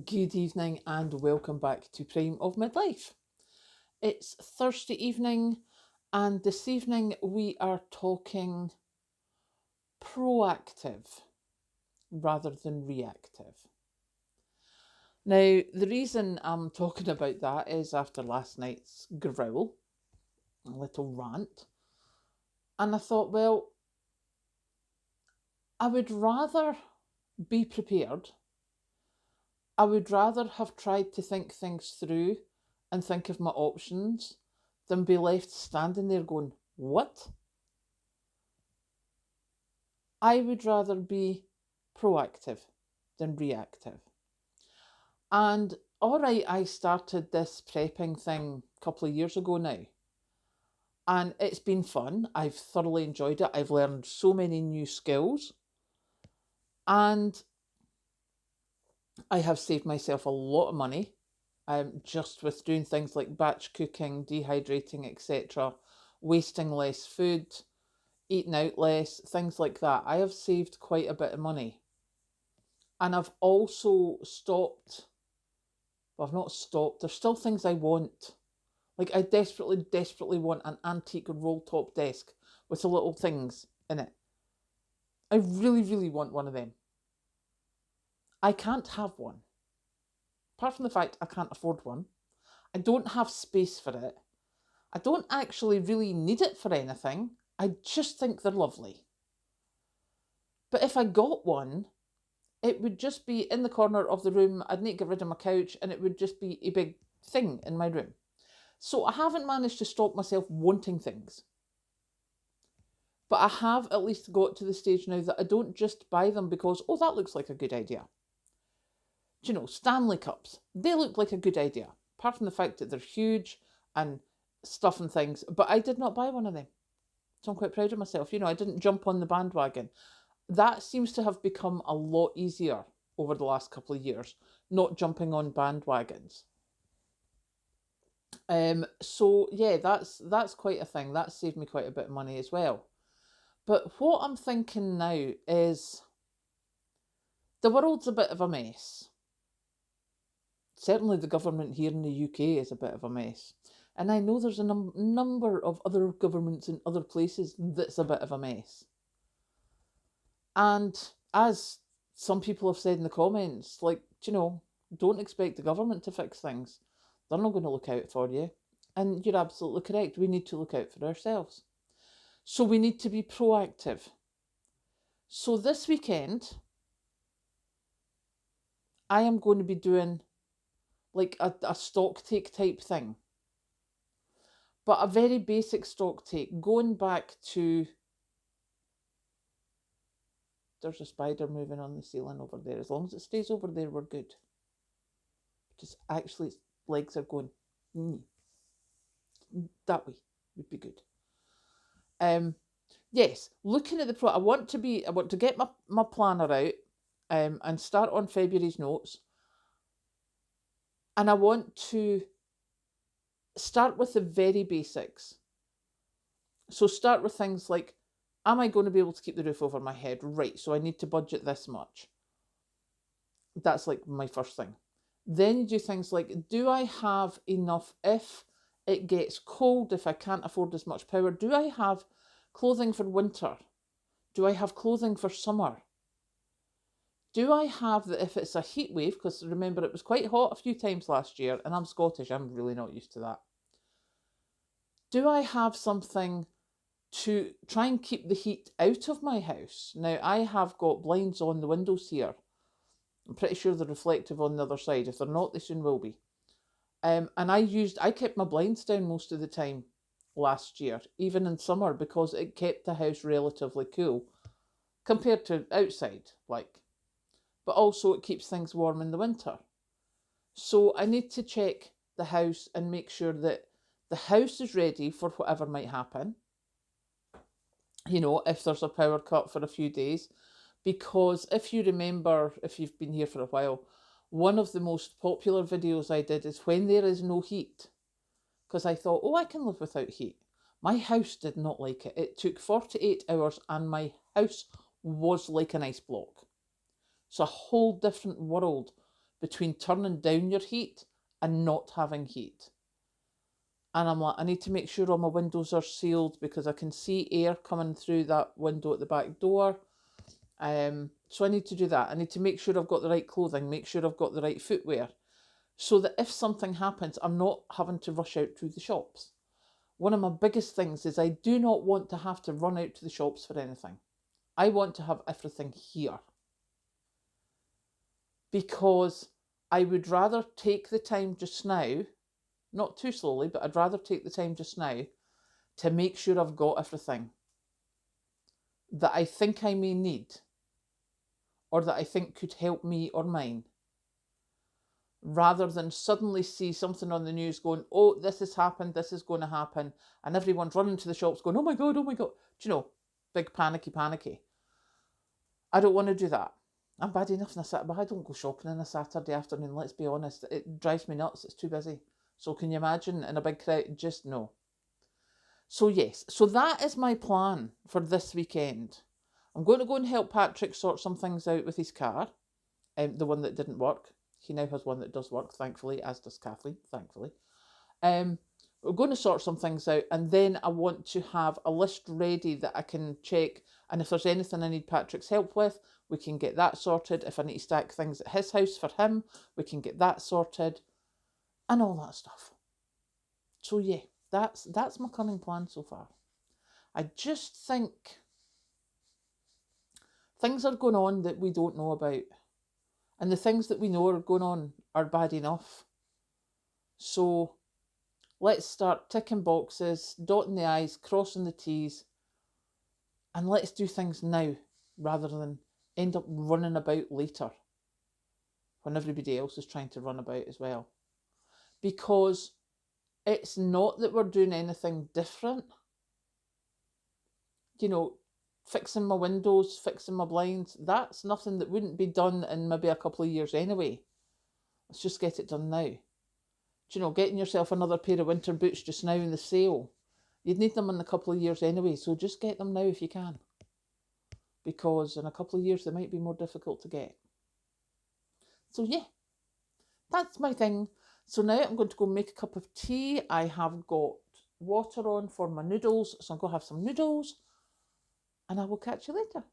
Good evening and welcome back to Prime of Midlife. It's Thursday evening, and this evening we are talking proactive rather than reactive. Now, the reason I'm talking about that is after last night's growl, a little rant, and I thought, well, I would rather be prepared. I would rather have tried to think things through and think of my options than be left standing there going, what? I would rather be proactive than reactive. And all right, I started this prepping thing a couple of years ago now. And it's been fun. I've thoroughly enjoyed it. I've learned so many new skills. And I have saved myself a lot of money just with doing things like batch cooking, dehydrating, etc., wasting less food, eating out less, things like that. I have saved quite a bit of money. And I've also stopped, well, I've not stopped, there's still things I want. Like, I desperately want an antique roll top desk with the little things in it. I really want one of them. I can't have one. Apart from the fact I can't afford one, I don't have space for it. I don't actually really need it for anything. I just think they're lovely. But if I got one, it would just be in the corner of the room. I'd need to get rid of my couch and it would just be a big thing in my room. So I haven't managed to stop myself wanting things. But I have at least got to the stage now that I don't just buy them because, oh, that looks like a good idea. Do you know, Stanley Cups, they look like a good idea. Apart from the fact that they're huge and stuff and things. But I did not buy one of them. So I'm quite proud of myself. You know, I didn't jump on the bandwagon. That seems to have become a lot easier over the last couple of years, not jumping on bandwagons. So yeah, that's quite a thing. That saved me quite a bit of money as well. But what I'm thinking now is the world's a bit of a mess. Certainly the government here in the UK is a bit of a mess. And I know there's a number of other governments in other places that's a bit of a mess. And as some people have said in the comments, like, you know, don't expect the government to fix things. They're not going to look out for you. And you're absolutely correct. We need to look out for ourselves. So we need to be proactive. So this weekend, I am going to be doing like a stock take type thing. But a very basic stock take, going back to, there's a spider moving on the ceiling over there. As long as it stays over there, we're good. Just actually, its legs are going that way would be good. Yes, looking at I want to get my planner out and start on February's notes. And I want to start with the very basics. So start with things like, am I going to be able to keep the roof over my head? Right, so I need to budget this much. That's like my first thing. Then you do things like, do I have enough if it gets cold, if I can't afford as much power? Do I have clothing for winter? Do I have clothing for summer? Do I have that if it's a heat wave, because remember it was quite hot a few times last year, and I'm Scottish, I'm really not used to that. Do I have something to try and keep the heat out of my house? Now, I have got blinds on the windows here. I'm pretty sure they're reflective on the other side. If they're not, they soon will be. And I kept my blinds down most of the time last year, even in summer, because it kept the house relatively cool compared to outside, like. But also it keeps things warm in the winter. So I need to check the house and make sure that the house is ready for whatever might happen. You know, if there's a power cut for a few days. Because if you remember, if you've been here for a while, one of the most popular videos I did is when there is no heat. Because I thought, oh, I can live without heat. My house did not like it. It took 48 hours and my house was like an ice block. It's a whole different world between turning down your heat and not having heat. And I'm like, I need to make sure all my windows are sealed because I can see air coming through that window at the back door. So I need to do that. I need to make sure I've got the right clothing, make sure I've got the right footwear, so that if something happens, I'm not having to rush out to the shops. One of my biggest things is I do not want to have to run out to the shops for anything. I want to have everything here. Because I would rather take the time just now, not too slowly, but I'd rather take the time just now to make sure I've got everything that I think I may need or that I think could help me or mine, rather than suddenly see something on the news going, oh, this has happened, this is going to happen, and everyone's running to the shops going, oh my God, oh my God. Do you know, big panicky. I don't want to do that. I'm bad enough on a Saturday, but I don't go shopping on a Saturday afternoon, let's be honest. It drives me nuts, it's too busy. So can you imagine in a big crowd? Just no. So yes, so that is my plan for this weekend. I'm going to go and help Patrick sort some things out with his car, the one that didn't work. He now has one that does work, thankfully, as does Kathleen, thankfully. We're going to sort some things out, and then I want to have a list ready that I can check, and if there's anything I need Patrick's help with, we can get that sorted. If I need to stack things at his house for him, we can get that sorted, and all that stuff. So yeah, that's my cunning plan so far. I just think things are going on that we don't know about, and the things that we know are going on are bad enough. So let's start ticking boxes, dotting the I's, crossing the T's, and let's do things now rather than end up running about later when everybody else is trying to run about as well. Because it's not that we're doing anything different. You know, fixing my windows, fixing my blinds, that's nothing that wouldn't be done in maybe a couple of years anyway. Let's just get it done now. You know, getting yourself another pair of winter boots just now in the sale, you'd need them in a couple of years anyway, so just get them now if you can, because in a couple of years they might be more difficult to get. So yeah, that's my thing. So now I'm going to go make a cup of tea. I have got water on for my noodles, so I'm going to have some noodles, and I will catch you later.